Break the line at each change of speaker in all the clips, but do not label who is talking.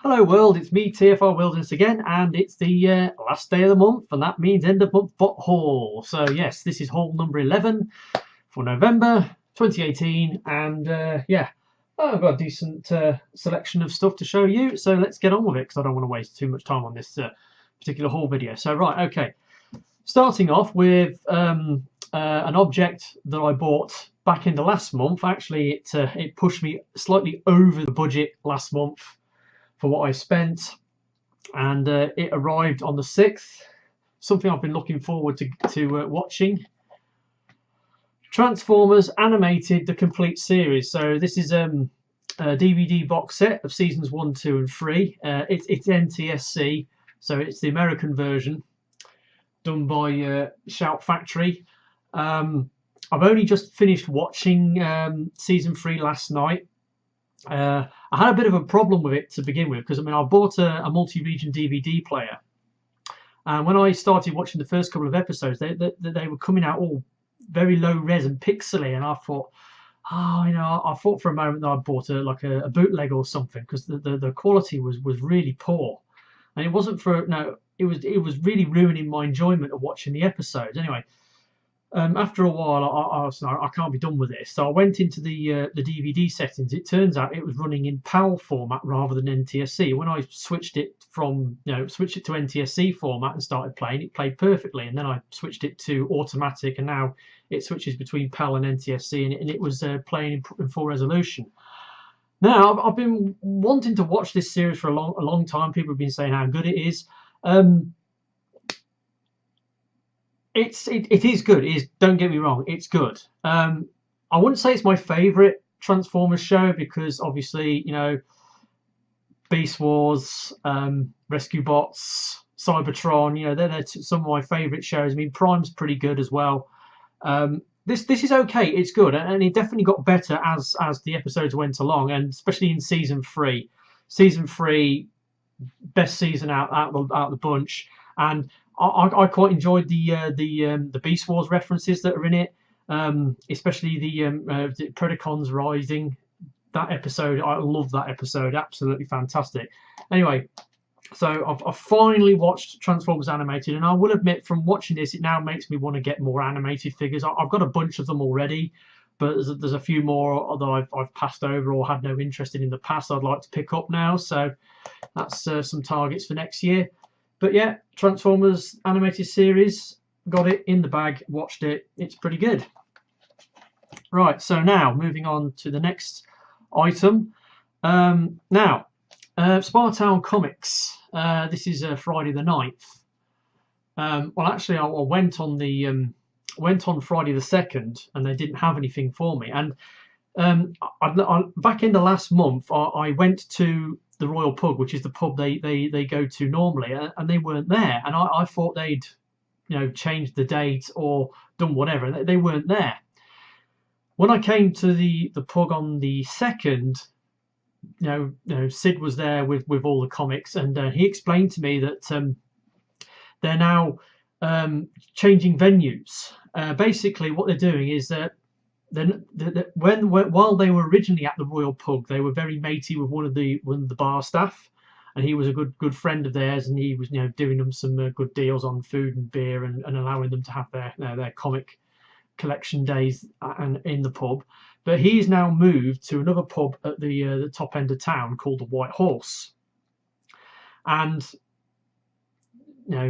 Hello world, it's me TFR Wilderness again, and it's the last day of the month, and that means end of month bot haul. So yes, this is haul number 11 for November 2018, and yeah, I've got a decent selection of stuff to show you, so let's get on with it, because I don't want to waste too much time on this particular haul video. So right, okay, starting off with an object that I bought back in the last month. Actually, it pushed me slightly over the budget last month for what I spent, and it arrived on the 6th. Something I've been looking forward to watching. Transformers Animated, the complete series. So this is a DVD box set of seasons 1, 2 and 3. It's NTSC, so it's the American version, done by Shout Factory. I've only just finished watching season 3 last night. I had a bit of a problem with it to begin with, because I mean, I bought a multi-region DVD player, and when I started watching the first couple of episodes, they were coming out all very low res and pixely, and I thought, I thought for a moment that I bought a bootleg or something, because the quality was really poor, and it wasn't for it was really ruining my enjoyment of watching the episodes. Anyway, after a while, I was like, I can't be done with this. So I went into the DVD settings. It turns out it was running in PAL format rather than NTSC. When I switched it to NTSC format and started playing, it played perfectly. And then I switched it to automatic, and now it switches between PAL and NTSC, and it was playing in full resolution. Now, I've been wanting to watch this series for a long time. People have been saying how good it is. It is good. It is, don't get me wrong, it's good. I wouldn't say it's my favourite Transformers show, because obviously, Beast Wars, Rescue Bots, Cybertron, they're some of my favourite shows. I mean, Prime's pretty good as well. This is okay. It's good, and it definitely got better as the episodes went along, and especially in season 3. Season 3, best season out the bunch, and I quite enjoyed the Beast Wars references that are in it, especially the Predacons Rising. That episode, I love that episode, absolutely fantastic. Anyway, so I've finally watched Transformers Animated, and I will admit, from watching this, it now makes me want to get more animated figures. I've got a bunch of them already, but there's a few more that I've passed over or had no interest in the past I'd like to pick up now. So that's some targets for next year. But yeah, Transformers Animated Series, got it in the bag, watched it, it's pretty good. Right, so now moving on to the next item. Now, Spartown Comics, this is Friday the 9th. Well, actually, I went on Friday the 2nd, and they didn't have anything for me. And back in the last month, I went to the Royal Pug, which is the pub they go to normally, and they weren't there. And I thought they'd changed the date or done whatever, and they weren't there. When I came to the pub on the 2nd, Sid was there with all the comics, and he explained to me that they're now changing venues. Basically, what they're doing is that while they were originally at the Royal Pug, they were very matey with one of the bar staff, and he was a good friend of theirs, and he was doing them some good deals on food and beer, and allowing them to have their comic collection days in the pub. But he's now moved to another pub at the top end of town called the White Horse, and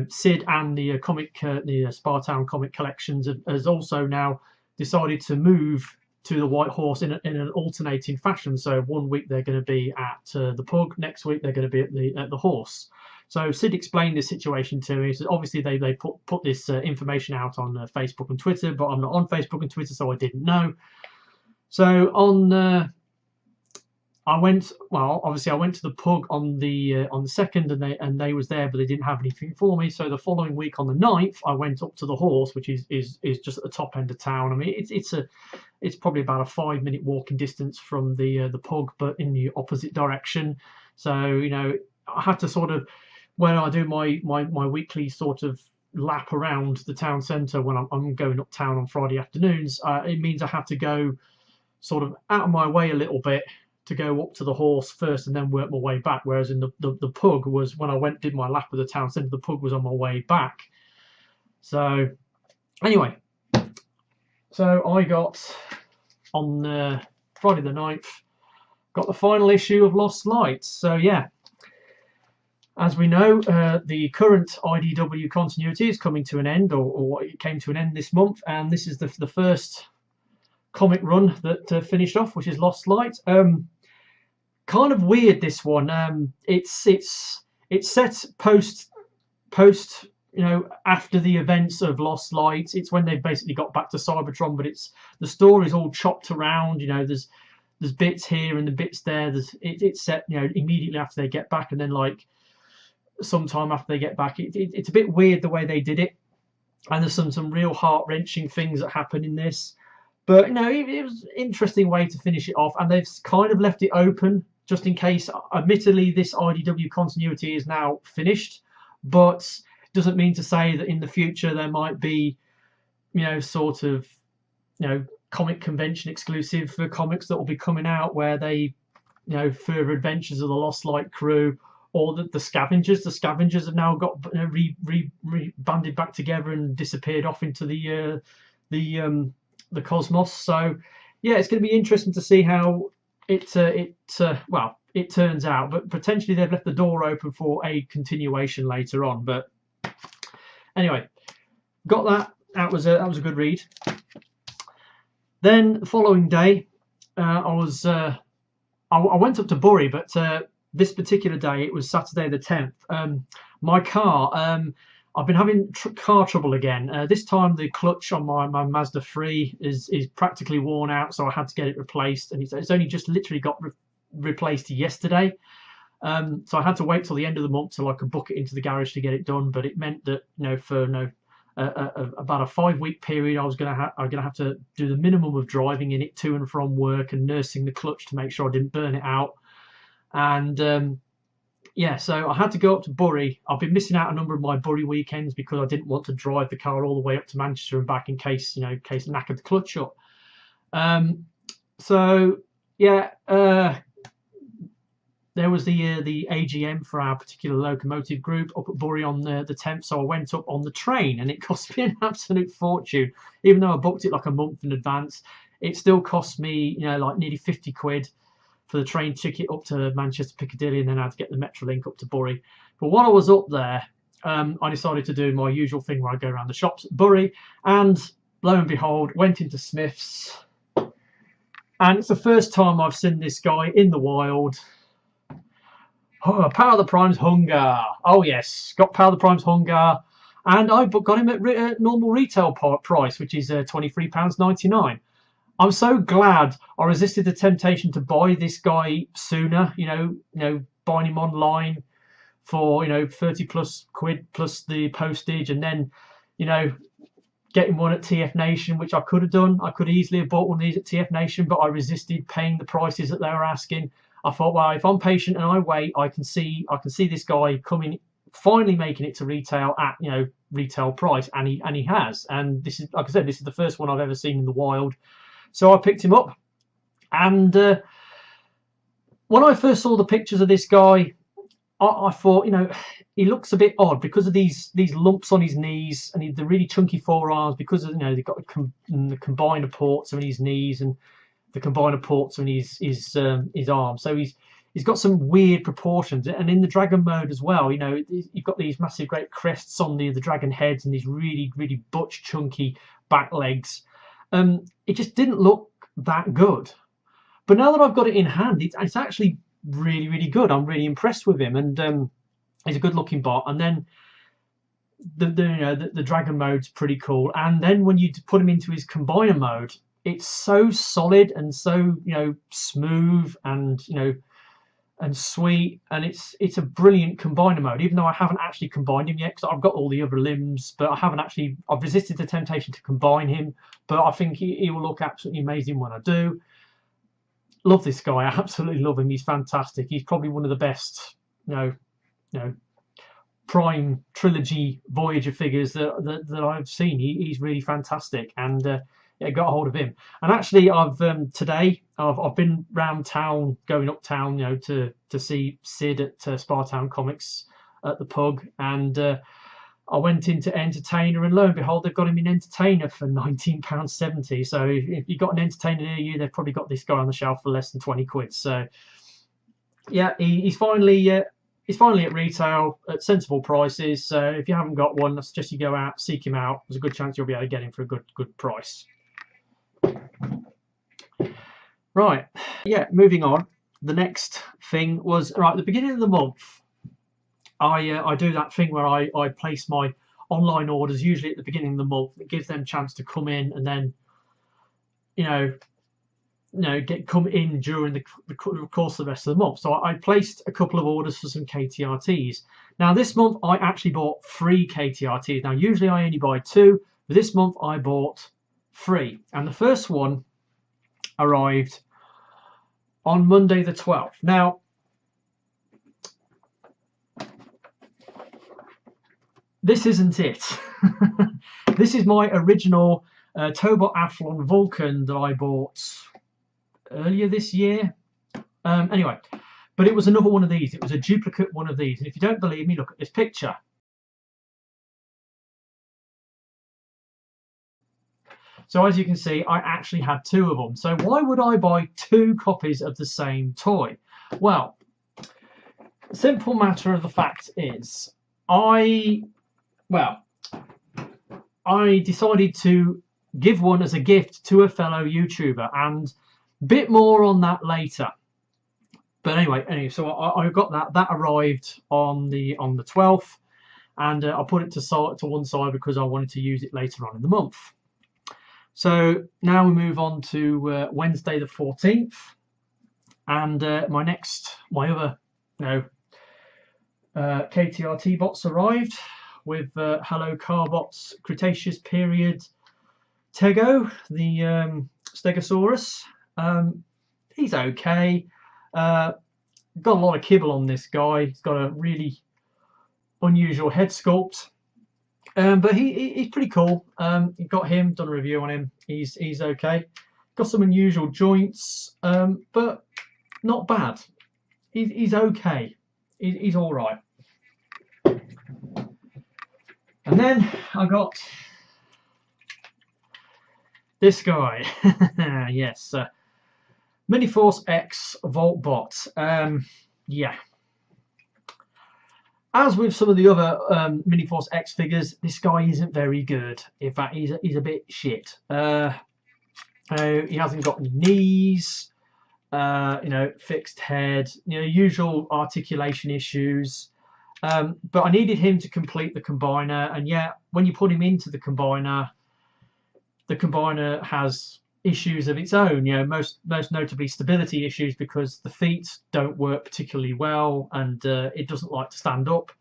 Sid and the Spartown comic collections has also now decided to move to the White Horse in an alternating fashion. So one week they're going to be at the Pug, next week they're going to be at the Horse. So Sid explained this situation to me. So obviously they put this information out on Facebook and Twitter, but I'm not on Facebook and Twitter, so I didn't know. So I went to the Pug on the 2nd, and they was there, but they didn't have anything for me. So the following week on the 9th, I went up to the Horse, which is just at the top end of town. I mean, it's probably about a 5-minute walking distance from the Pug, but in the opposite direction. So I had to sort of, when I do my weekly sort of lap around the town centre when I'm going uptown on Friday afternoons, it means I have to go sort of out of my way a little bit to go up to the horse first and then work my way back. Whereas in the pug was when I did my lap of the town centre, the pug was on my way back. So anyway, so I got on Friday the 9th, got the final issue of Lost Light. So yeah, as we know, the current IDW continuity is coming to an end, or it came to an end this month, and this is the first comic run that finished off, which is Lost Light. Kind of weird, this one. It's set post after the events of Lost Light. It's when they've basically got back to Cybertron, but the story's all chopped around. There's bits here and the bits there. It's set immediately after they get back, and then like sometime after they get back. It's a bit weird the way they did it, and there's some real heart-wrenching things that happen in this. But it was an interesting way to finish it off, and they've kind of left it open just in case. Admittedly, this IDW continuity is now finished, but doesn't mean to say that in the future there might be, sort of, comic convention exclusive for comics that will be coming out where they, further adventures of the Lost Light crew, or the Scavengers. The Scavengers have now got banded back together and disappeared off into the cosmos. So yeah, it's going to be interesting to see how it turns out, but potentially they've left the door open for a continuation later on. But anyway, got that. That was a good read. Then the following day, I went up to Bury, but this particular day, it was Saturday the 10th. My car, I've been having car trouble again. This time the clutch on my Mazda 3 is practically worn out, so I had to get it replaced, and it's only just literally got replaced yesterday. So I had to wait till the end of the month till I could book it into the garage to get it done. But it meant that for about a 5-week period, I'm gonna have to do the minimum of driving in it to and from work and nursing the clutch to make sure I didn't burn it out. And yeah, so I had to go up to Bury. I've been missing out a number of my Bury weekends because I didn't want to drive the car all the way up to Manchester and back in case I knackered the clutch up. So yeah, there was the AGM for our particular locomotive group up at Bury on the 10th. So I went up on the train, and it cost me an absolute fortune. Even though I booked it like a month in advance, it still cost me like nearly 50 quid for the train ticket up to Manchester Piccadilly, and then I had to get the Metrolink up to Bury. But while I was up there, I decided to do my usual thing where I go around the shops at Bury, and lo and behold, went into Smith's, and it's the first time I've seen this guy in the wild. Oh, Power of the Prime's Hun-gurrr. Oh yes, got Power of the Prime's Hun-gurrr, and I got him at normal retail price, which is £23.99. I'm so glad I resisted the temptation to buy this guy sooner. Buying him online for 30 plus quid plus the postage, and then getting one at TF Nation, which I could have done. I could easily have bought one of these at TF Nation, but I resisted paying the prices that they were asking. I thought, well, if I'm patient and I wait, I can see this guy coming, finally making it to retail at retail price, and he has. And this is, like I said, this is the first one I've ever seen in the wild. So I picked him up, and when I first saw the pictures of this guy, I thought, he looks a bit odd because of these lumps on his knees and the really chunky forearms, because of they've got the combiner ports on his knees and the combiner ports on his arms. So he's got some weird proportions, and in the dragon mode as well, you've got these massive great crests on the dragon heads and these really really butch chunky back legs. It just didn't look that good, but now that I've got it in hand, it's actually really really good. I'm really impressed with him, and he's a good looking bot. And then the dragon mode's pretty cool, and then when you put him into his combiner mode, it's so solid and so smooth and and sweet, and it's a brilliant combiner mode. Even though I haven't actually combined him yet, because I've got all the other limbs, but I've resisted the temptation to combine him. But I think he will look absolutely amazing when I do. Love this guy. I absolutely love him. He's fantastic. He's probably one of the best Prime Trilogy Voyager figures that I've seen. He's really fantastic, and yeah, got a hold of him. And actually, I've today I've been round town, going uptown, you know, to see Sid at Spartown Comics at the Pug, and I went into Entertainer, and lo and behold, they've got him in Entertainer for £19.70. So if you've got an Entertainer near you, they've probably got this guy on the shelf for less than 20 quid. So yeah, he's finally at retail at sensible prices. So if you haven't got one, I suggest you go out, seek him out. There's a good chance you'll be able to get him for a good price. Right, yeah, moving on. The next thing was, right, at the beginning of the month, I do that thing where I place my online orders usually at the beginning of the month. It gives them a chance to come in, and then come in during the course of the rest of the month. So I placed a couple of orders for some KTRTs. Now this month I actually bought 3 KTRTs. Now usually I only buy 2, but this month I bought 3, and the first one arrived on Monday the 12th. Now this isn't it. This is my original Tobot Athlon Vulcan that I bought earlier this year. Anyway, but it was another one of these. It was a duplicate one of these. And if you don't believe me, look at this picture. So as you can see, I actually had 2 of them. So why would I buy 2 copies of the same toy? Well, the simple matter of the fact is, I decided to give one as a gift to a fellow YouTuber, and a bit more on that later. But anyway, so I got that arrived on the 12th, and I put it to one side because I wanted to use it later on in the month. So now we move on to Wednesday the 14th, and my other KTRT bots arrived with Hello Carbot's Cretaceous period Tego, the Stegosaurus. He's okay. Got a lot of kibble on this guy. He's got a really unusual head sculpt, but he's pretty cool. Got him, done a review on him. He's okay. Got some unusual joints, but not bad. He's okay. He's all right. And then I got this guy. Yes, Miniforce X Voltbot. Yeah. As with some of the other Miniforce X figures, this guy isn't very good. In fact, he's a bit shit. He hasn't got any knees. Fixed head. Usual articulation issues. But I needed him to complete the combiner, and yeah, when you put him into the combiner has issues of its own. Most notably stability issues, because the feet don't work particularly well, and it doesn't like to stand up,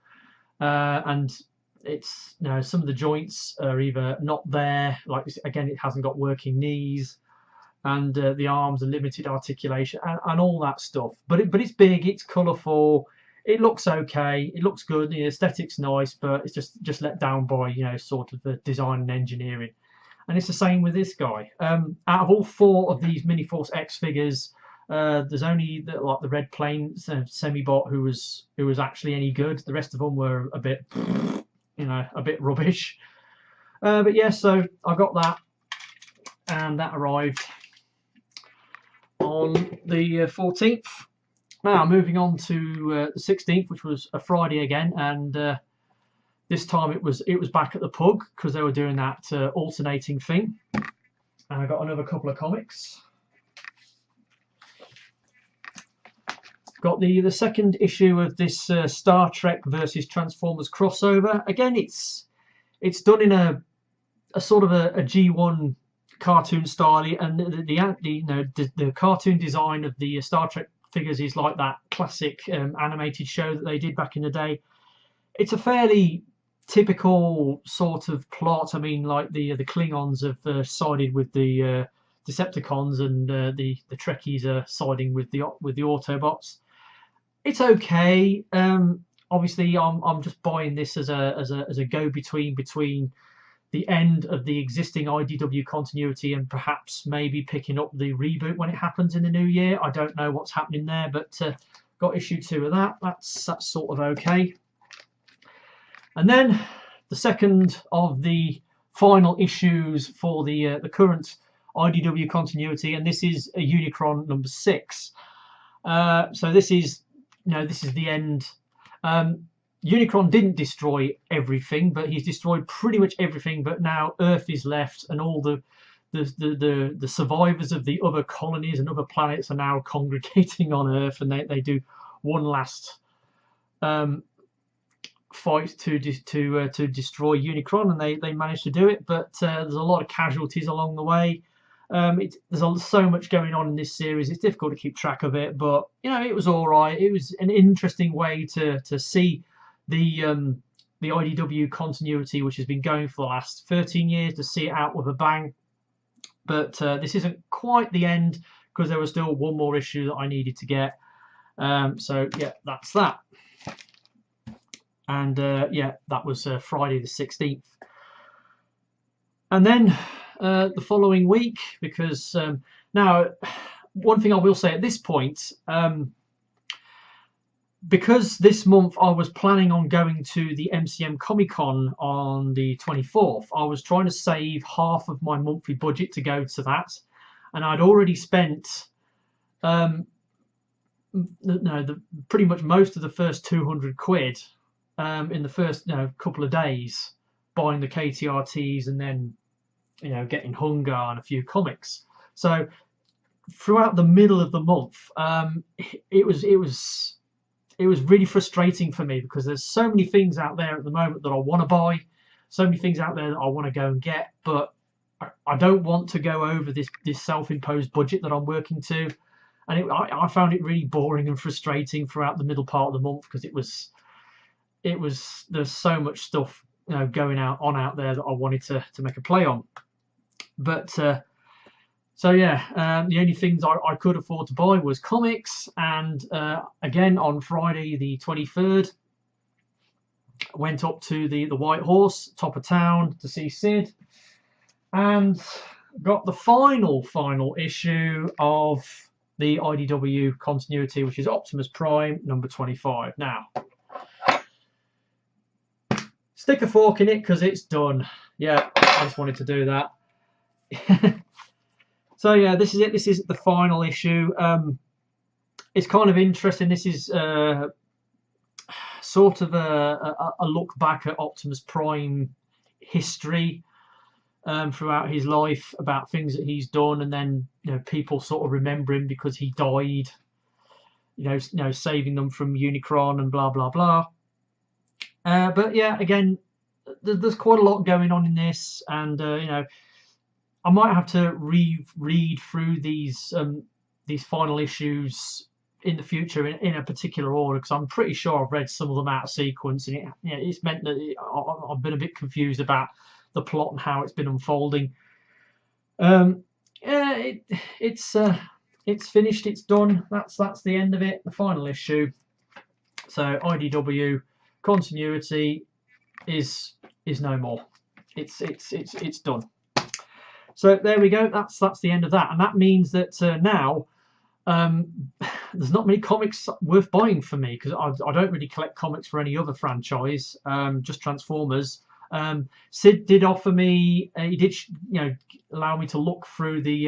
and it's some of the joints are either not there, like again, it hasn't got working knees, and the arms are limited articulation, and all that stuff. But it's big, it's colourful. It looks okay. It looks good. The aesthetic's nice, but it's just let down by sort of the design and engineering. And it's the same with this guy. Out of all 4 of these Miniforce X figures, there's only the Red Plains Semibot who was actually any good. The rest of them were a bit rubbish. But yeah, so I got that, and that arrived on the 14th. Now moving on to the 16th, which was a Friday again, and this time it was back at the Pug, because they were doing that alternating thing. And I got another couple of comics. Got the second issue of this Star Trek versus Transformers crossover. Again, it's done in a sort of a G1 cartoon style, and the cartoon design of the Star Trek figures is like that classic animated show that they did back in the day. It's a fairly typical sort of plot. I mean, like the Klingons have sided with the Decepticons, and the Trekkies are siding with the Autobots. It's okay. Obviously, I'm just buying this as a go-between between the end of the existing IDW continuity and perhaps maybe picking up the reboot when it happens in the new year. I don't know what's happening there, but got issue 2 of that. That's sort of okay. And then the second of the final issues for the current IDW continuity, and this is a Unicron number 6. So this is the end. Unicron didn't destroy everything, but he's destroyed pretty much everything. But now Earth is left, and all the survivors of the other colonies and other planets are now congregating on Earth, and they do one last fight to destroy Unicron, and they manage to do it. But there's a lot of casualties along the way. There's so much going on in this series. It's difficult to keep track of it, but it was all right. It was an interesting way to see the IDW continuity, which has been going for the last 13 years, to see it out with a bang. But this isn't quite the end, because there was still one more issue that I needed to get. So yeah, that's that. And yeah, that was Friday the 16th. And then the following week, because now one thing I will say at this point, because this month I was planning on going to the MCM Comic Con on the 24th, I was trying to save half of my monthly budget to go to that, and I'd already spent pretty much most of the first 200 quid in the first couple of days, buying the KTRTs and then getting Hun-gurrr and a few comics. So throughout the middle of the month, it was really frustrating for me, because there's so many things out there at the moment that I want to buy, so many things out there that I want to go and get, but I don't want to go over this self-imposed budget that I'm working to. And I found it really boring and frustrating throughout the middle part of the month, because there's so much stuff going out there that I wanted to make a play on. But so yeah, the only things I could afford to buy was comics. And again, on Friday the 23rd, went up to the White Horse, top of town, to see Sid, and got the final issue of the IDW continuity, which is Optimus Prime number 25. Now, stick a fork in it, because it's done. Yeah, I just wanted to do that. So yeah, this is it. This is the final issue. It's kind of interesting. This is sort of a look back at Optimus Prime history throughout his life, about things that he's done, and then people sort of remember him because he died, saving them from Unicron and blah blah blah. But yeah, again, there's quite a lot going on in this, and I might have to read through these final issues in the future in a particular order, because I'm pretty sure I've read some of them out of sequence, and it's meant that I've been a bit confused about the plot and how it's been unfolding. Yeah, it's finished. It's done. That's the end of it. The final issue. So IDW continuity is no more. It's done. So there we go. That's the end of that, and that means that now there's not many comics worth buying for me, because I don't really collect comics for any other franchise, just Transformers. Sid did offer me, he did allow me to look through the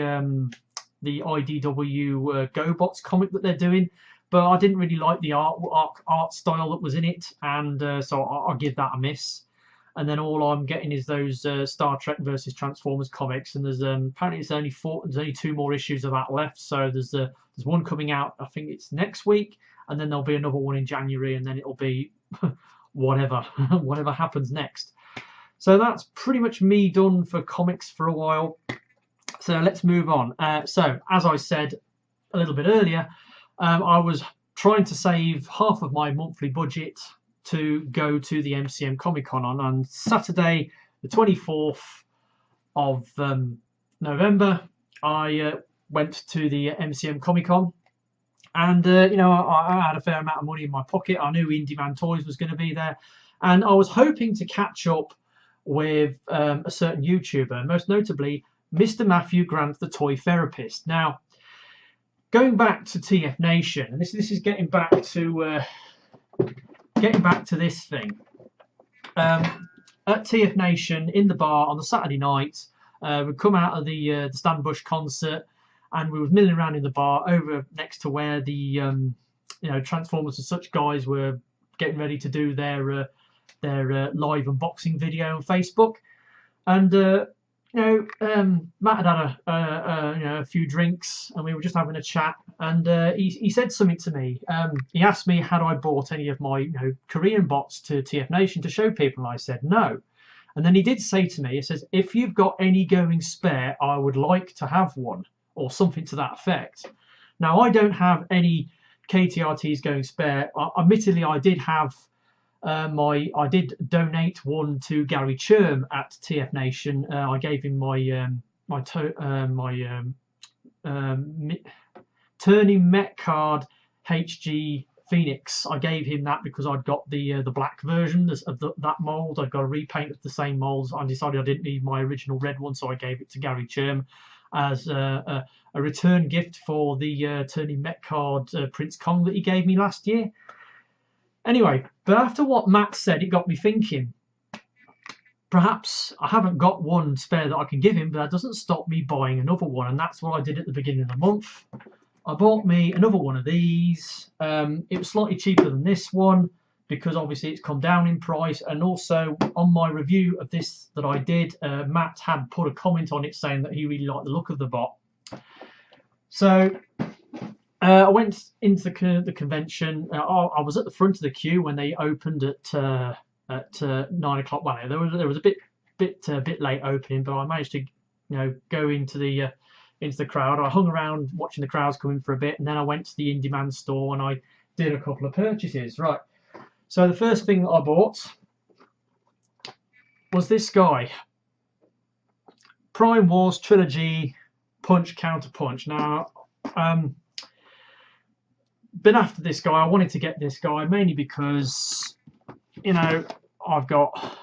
IDW GoBots comic that they're doing, but I didn't really like the art style that was in it, and so I'll give that a miss. And then all I'm getting is those Star Trek versus Transformers comics, and there's apparently there's only 2 more issues of that left. So there's one coming out, I think it's next week, and then there'll be another one in January, and then it'll be whatever happens next. So that's pretty much me done for comics for a while. So let's move on. So as I said a little bit earlier, I was trying to save half of my monthly budget to go to the MCM Comic Con on Saturday the 24th of November. I went to the MCM Comic Con, and I had a fair amount of money in my pocket. I knew Indie Man Toys was going to be there, and I was hoping to catch up with a certain YouTuber, most notably Mr. Matthew Grant, the Toy Therapist. Now, going back to TF Nation, and this is getting back to this thing. At TF Nation in the bar on the Saturday night, we'd come out of the Stan Bush concert, and we were milling around in the bar over next to where the Transformers and such guys were getting ready to do their live unboxing video on Facebook. And Matt had a few drinks, and we were just having a chat, and he said something to me. He asked me had I bought any of my Korean bots to TF Nation to show people, and I said no. And then he did say to me, he says, if you've got any going spare, I would like to have one, or something to that effect. Now, I don't have any KTRTs going spare. Admittedly, I did have I did donate one to Gary Churm at TF Nation. I gave him my Turning Met card HG Phoenix. I gave him that because I'd got the black version of that mold. I'd got a repaint of the same molds. I decided I didn't need my original red one, so I gave it to Gary Churm as a return gift for the Turning Met card Prince Kong that he gave me last year. Anyway, but after what Matt said, it got me thinking. Perhaps I haven't got one spare that I can give him, but that doesn't stop me buying another one, and that's what I did at the beginning of the month. I bought me another one of these. It was slightly cheaper than this one because obviously it's come down in price, and also on my review of this that I did, Matt had put a comment on it saying that he really liked the look of the bot. So I went into the convention. I was at the front of the queue when they opened at 9 o'clock. Well, there was a bit late opening, but I managed to go into the crowd. I hung around watching the crowds come in for a bit, and then I went to the in-demand store and I did a couple of purchases. Right. So the first thing that I bought was this guy, Prime Wars Trilogy Punch Counter Punch. Now, been after this guy. I wanted to get this guy mainly because I've got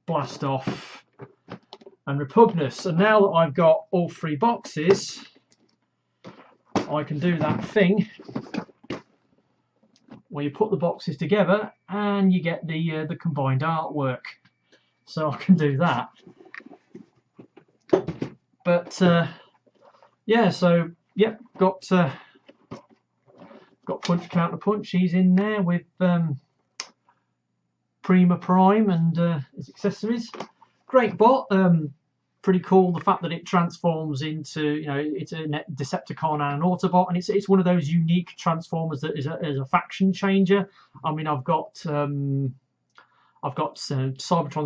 Blast Off and Repugnus, and now that I've got all three boxes, I can do that thing where you put the boxes together and you get the combined artwork. So I can do that. But yeah, so yep, got Punch Counter Punch. He's in there with Prima Prime and his accessories. Great bot. Pretty cool. The fact that it transforms into it's a Decepticon and an Autobot, and it's one of those unique transformers that is a faction changer. I mean, I've got Cybertron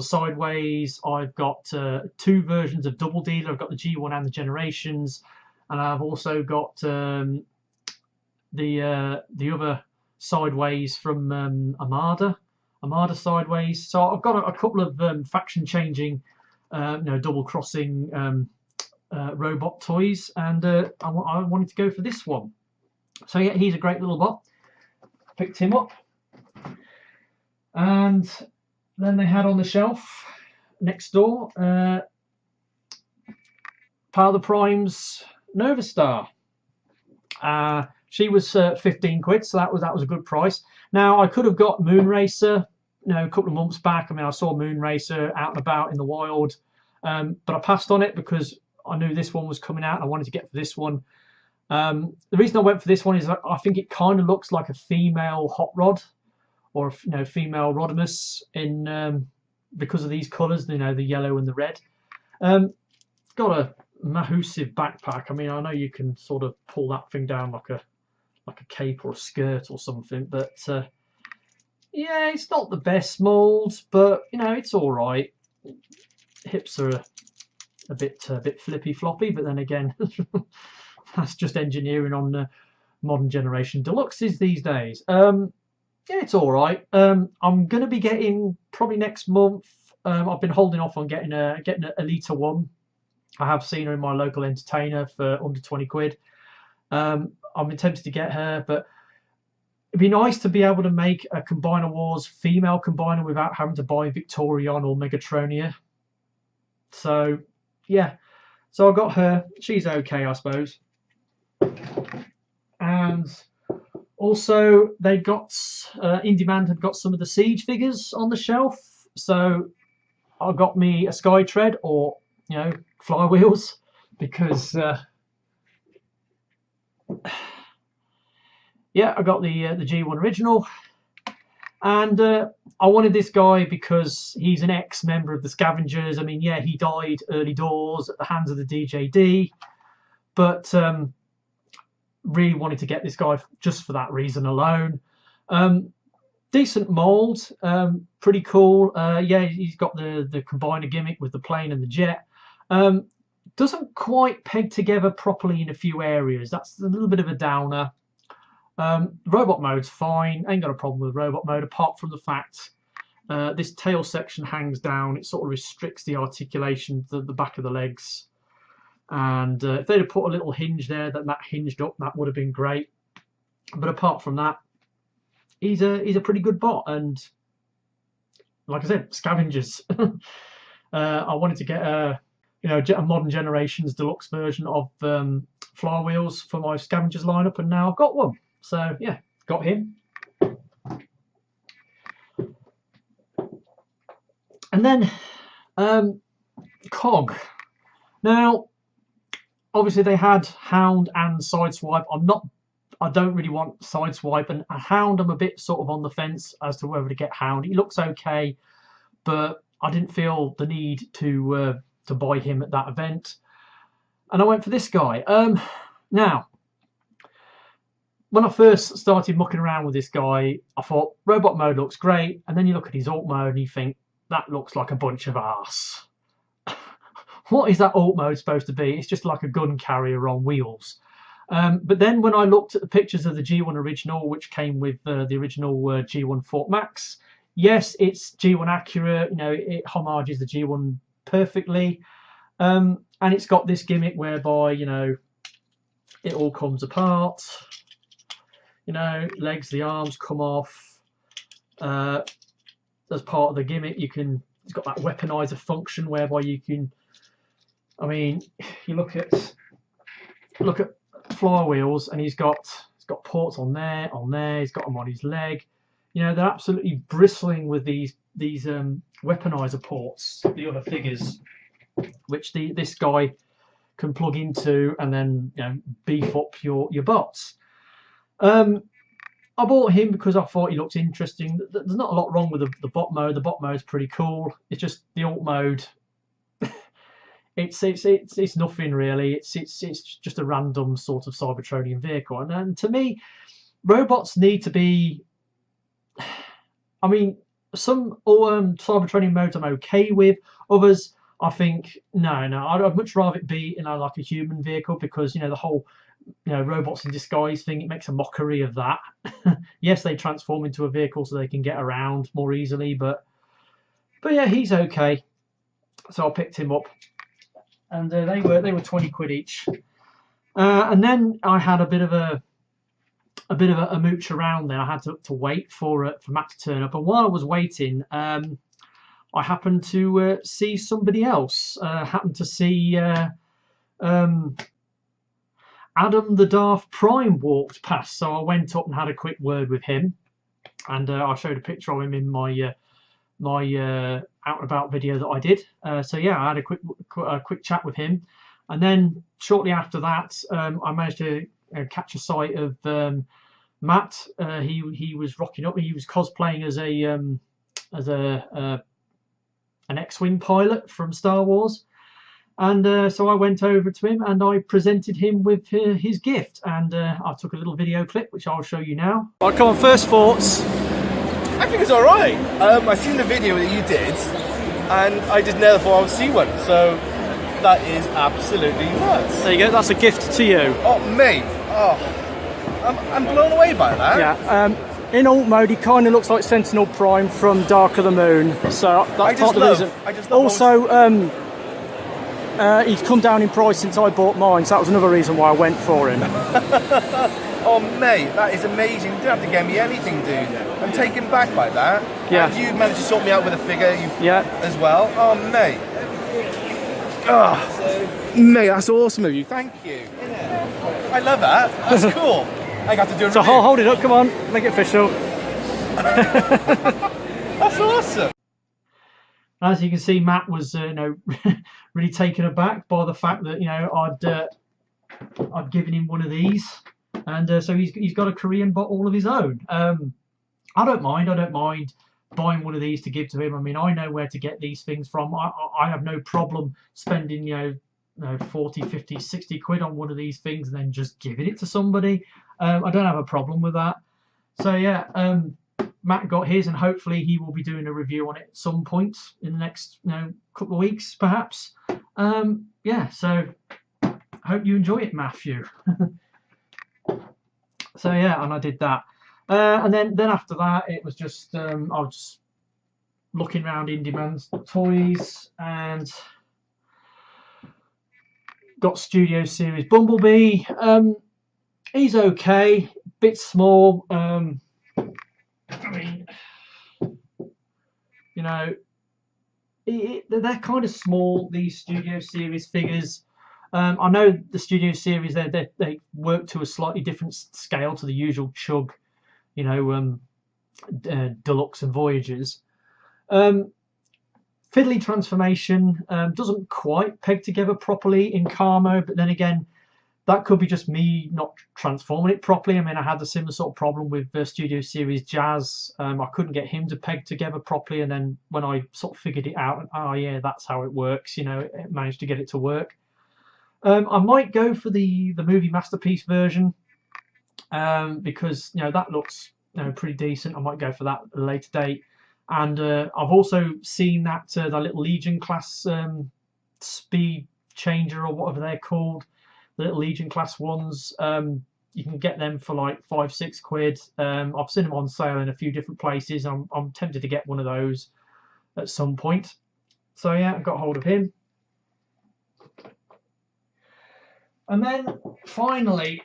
Sideways. I've got two versions of Double Dealer. I've got the G1 and the Generations, and I've also got the other Sideways from Armada Sideways. So I've got a couple of faction changing, double crossing robot toys, and I wanted to go for this one. So yeah, he's a great little bot. Picked him up, and then they had on the shelf next door Power the Prime's Novastar. She was 15 quid, so that was a good price. Now I could have got Moonracer, a couple of months back. I mean, I saw Moonracer out and about in the wild, but I passed on it because I knew this one was coming out and I wanted to get for this one. The reason I went for this one is I think it kind of looks like a female Hot Rod, or female Rodimus in because of these colours, the yellow and the red. Got a massive backpack. I mean, I know you can sort of pull that thing down like a cape or a skirt or something, but yeah, it's not the best mould, but it's all right. Hips are a bit flippy floppy, but then again, that's just engineering on modern generation deluxes these days. Yeah, it's all right. I'm going to be getting probably next month. I've been holding off on getting a Elita one. I have seen her in my local entertainer for under 20 quid. I'm tempted to get her, but it'd be nice to be able to make a Combiner Wars female Combiner without having to buy Victorion or Megatronia. So yeah, so I got her. She's okay, I suppose. And also they got In Demand had got some of the Siege figures on the shelf, so I got me a Skytread, or flywheels, because yeah, I got the G1 original, and I wanted this guy because he's an ex-member of the Scavengers. I mean, yeah, he died early doors at the hands of the DJD, but really wanted to get this guy just for that reason alone. Decent mould, pretty cool. Yeah, he's got the combiner gimmick with the plane and the jet. Doesn't quite peg together properly in a few areas. That's a little bit of a downer. Robot mode's fine. Ain't got a problem with robot mode, apart from the fact this tail section hangs down. It sort of restricts the articulation to the back of the legs. And if they'd have put a little hinge there that hinged up, that would have been great. But apart from that, he's a pretty good bot. And like I said, Scavengers. I wanted to get a modern generations deluxe version of flywheels for my Scavengers lineup, and now I've got one. So yeah, got him. And then Cog. Now, obviously they had Hound and Sideswipe. I don't really want Sideswipe, and Hound I'm a bit sort of on the fence as to whether to get Hound. He looks okay, but I didn't feel the need to buy him at that event, and I went for this guy. Now, when I first started mucking around with this guy, I thought robot mode looks great, and then you look at his alt mode and you think that looks like a bunch of arse. What is that alt mode supposed to be? It's just like a gun carrier on wheels. But then when I looked at the pictures of the G1 original, which came with the original G1 Fort Max, yes, it's G1 accurate. It homages the G1 perfectly, and it's got this gimmick whereby it all comes apart. Legs, the arms come off. As part of the gimmick, it's got that weaponiser function whereby you can. I mean, you look at flywheels, and he's got ports on there. He's got them on his leg. They're absolutely bristling with these weaponiser ports, the other figures, which this guy can plug into and then beef up your bots. I bought him because I thought he looked interesting. There's not a lot wrong with the bot mode. The bot mode is pretty cool. It's just the alt mode. It's nothing really. It's just a random sort of Cybertronian vehicle. And to me, robots need to be. I mean, some Cybertronian modes I'm okay with. Others, I think no. I'd much rather it be like a human vehicle, because the whole robots in disguise thing, it makes a mockery of that. Yes, they transform into a vehicle so they can get around more easily, but yeah, he's okay. So I picked him up, and they were 20 quid each. And then I had a bit of a mooch around there. I had to wait for Matt to turn up, and while I was waiting, I happened to see somebody else. Happened to see Adam the Daft Prime walked past, so I went up and had a quick word with him, and I showed a picture of him in my out and about video that I did. So yeah, I had a quick chat with him, and then shortly after that, I managed to catch a sight of Matt. He was rocking up. He was cosplaying as an X-wing pilot from Star Wars. And so I went over to him and I presented him with his gift, and I took a little video clip which I'll show you now. Right, come on, first thoughts.
I think it's alright. I seen the video that you did, and I just never thought I would see one, so that is absolutely nuts.
There you go, that's a gift to you.
Oh mate, I'm blown away by that.
Yeah, in alt mode he kind of looks like Sentinel Prime from Dark of the Moon, so that's part of the reason. Also, he's come down in price since I bought mine, so that was another reason why I went for him.
Oh mate, that is amazing. You don't have to get me anything, dude. I'm taken back by that.
Yeah.
And you managed to sort me out with a figure as well. Oh mate. Oh, mate, that's awesome of you. Thank you. I love that. That's cool. I got to do a
So
review.
hold it up, come on, make it official.
That's awesome.
As you can see, Matt was really taken aback by the fact that I'd given him one of these, and so he's got a Korean bot all of his own. I don't mind buying one of these to give to him. I mean, I know where to get these things from. I have no problem spending 40, 50, 60 quid on one of these things and then just giving it to somebody. I don't have a problem with that. So yeah, Matt got his, and hopefully he will be doing a review on it at some point in the next couple of weeks, perhaps. Yeah, so hope you enjoy it, Matthew. So yeah, and I did that, and then after that it was just I was just looking around Indie-Man's toys and got Studio Series Bumblebee. He's okay, bit small. I mean, they're kind of small, these Studio Series figures. I know the Studio Series, they work to a slightly different scale to the usual Chug, Deluxe and Voyagers. Fiddly transformation doesn't quite peg together properly in Camo, but then again, that could be just me not transforming it properly. I mean, I had a similar sort of problem with the Studio Series Jazz. I couldn't get him to peg together properly, and then when I sort of figured it out, oh yeah, that's how it works, it managed to get it to work. I might go for the movie masterpiece version because that looks pretty decent. I might go for that at a later date. And I've also seen that the little Legion class speed changer, or whatever they're called, the little Legion class ones. You can get them for like 5-6 quid. I've seen them on sale in a few different places. I'm tempted to get one of those at some point. So yeah, I got hold of him. And then finally,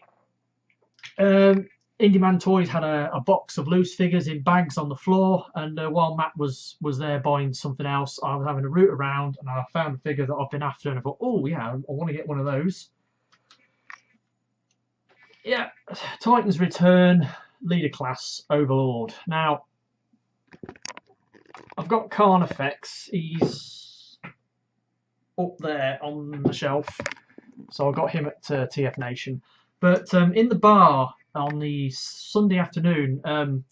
Indie-Man Toys had a box of loose figures in bags on the floor, and while Matt was there buying something else, I was having a route around and I found a figure that I've been after, and I thought, oh yeah, I want to get one of those. Yeah, Titans Return Leader Class Overlord. Now, I've got Carnifex. He's up there on the shelf, so I got him at TF Nation. But in the bar on the Sunday afternoon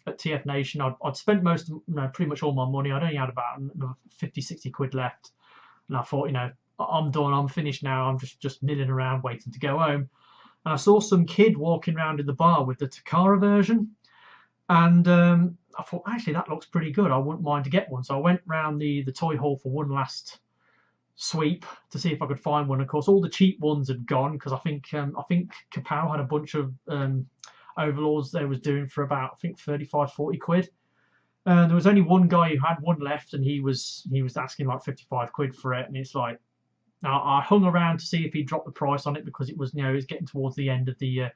at TF Nation, I'd spent pretty much all my money. I'd only had about another 50-60 quid left, and I thought, I'm done. I'm finished now. I'm just milling around waiting to go home. And I saw some kid walking around in the bar with the Takara version, and I thought, actually, that looks pretty good. I wouldn't mind to get one. So I went round the toy hall for one last sweep to see if I could find one. Of course, all the cheap ones had gone, because I think Kapow had a bunch of Overlords they was doing for about 35-40 quid. There was only one guy who had one left, and he was asking like 55 quid for it, and it's like, I hung around to see if he dropped the price on it, because it was it was getting towards the end of the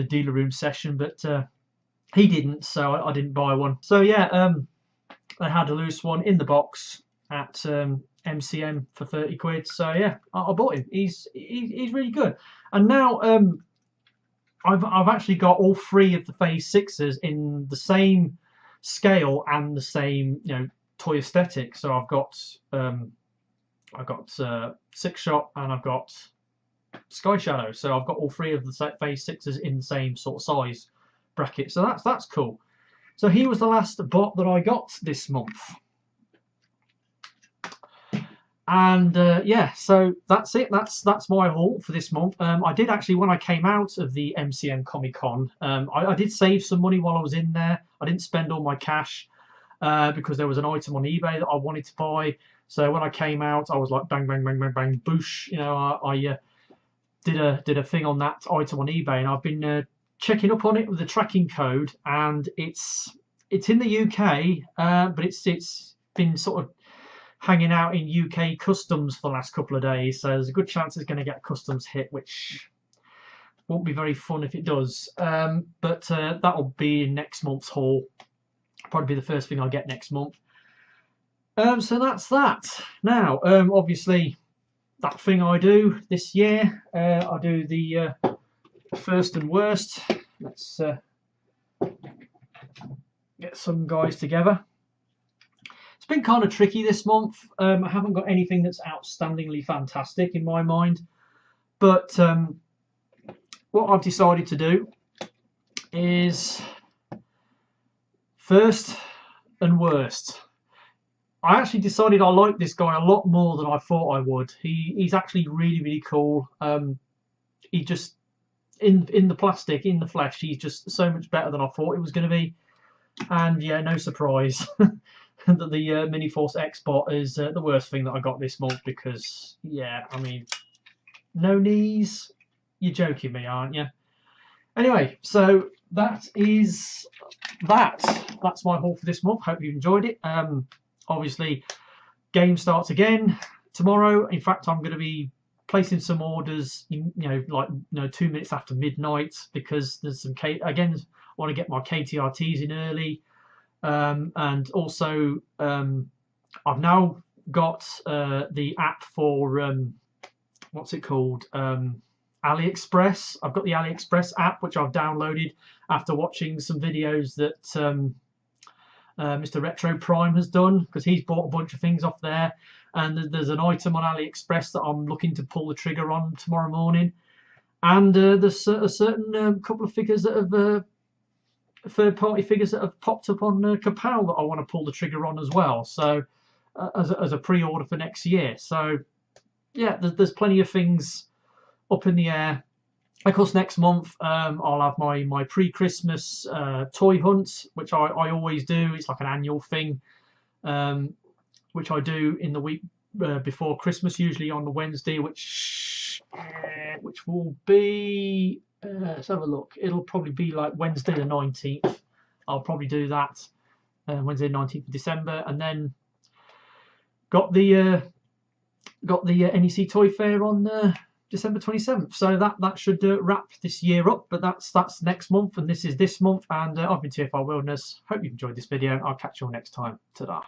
dealer room session, but he didn't, so I didn't buy one. So yeah, they had a loose one in the box at MCM for 30 quid. So yeah, I bought him. He's really good. And now I've actually got all three of the Phase 6s in the same scale and the same toy aesthetic. So I've got Six Shot and I've got Sky Shadow. So I've got all three of the Phase 6s in the same sort of size bracket. So that's cool. So he was the last bot that I got this month. And yeah, so that's it. That's my haul for this month. I did actually, when I came out of the MCM Comic Con, I did save some money while I was in there. I didn't spend all my cash because there was an item on eBay that I wanted to buy. So when I came out, I was like bang, bang, bang, bang, bang, boosh. I did a thing on that item on eBay, and I've been checking up on it with the tracking code, and it's in the UK, but it's been sort of hanging out in UK customs for the last couple of days, so there's a good chance it's going to get a customs hit, which won't be very fun if it does. But that'll be in next month's haul. Probably be the first thing I get next month. So that's that. Now, obviously, that thing I do this year. I do the first and worst. Let's get some guys together. It's been kind of tricky this month. I haven't got anything that's outstandingly fantastic in my mind, but what I've decided to do is first and worst. I actually decided I like this guy a lot more than I thought I would. He's actually really cool. He just in the plastic, in the flesh, he's just so much better than I thought it was going to be. And yeah, no surprise that the Miniforce X Bot is the worst thing that I got this month, because yeah, I mean, no knees. You're joking me, aren't you? Anyway, so that is that. That's my haul for this month. Hope you enjoyed it. Obviously, game starts again tomorrow. In fact, I'm going to be placing some orders, 2 minutes after midnight, because there's some again, I want to get my KTRTs in early, and also I've now got the app for what's it called, AliExpress. I've got the AliExpress app, which I've downloaded after watching some videos that Mr. Retro Prime has done, because he's bought a bunch of things off there, and there's an item on AliExpress that I'm looking to pull the trigger on tomorrow morning, and there's a certain couple of figures that have third-party figures that have popped up on Kapow that I want to pull the trigger on as well, so as a pre-order for next year. So yeah, there's plenty of things up in the air. Of course, next month I'll have my pre-Christmas toy hunt, which I always do. It's like an annual thing, which I do in the week before Christmas, usually on the Wednesday, which will be, let's have a look. It'll probably be like Wednesday the 19th. I'll probably do that Wednesday the 19th of December, and then got the NEC Toy Fair on December 27th. So that should wrap this year up, but that's next month, and this is this month. And I've been TFR Wilderness. Hope you enjoyed this video. I'll catch you all next time. Ta-da.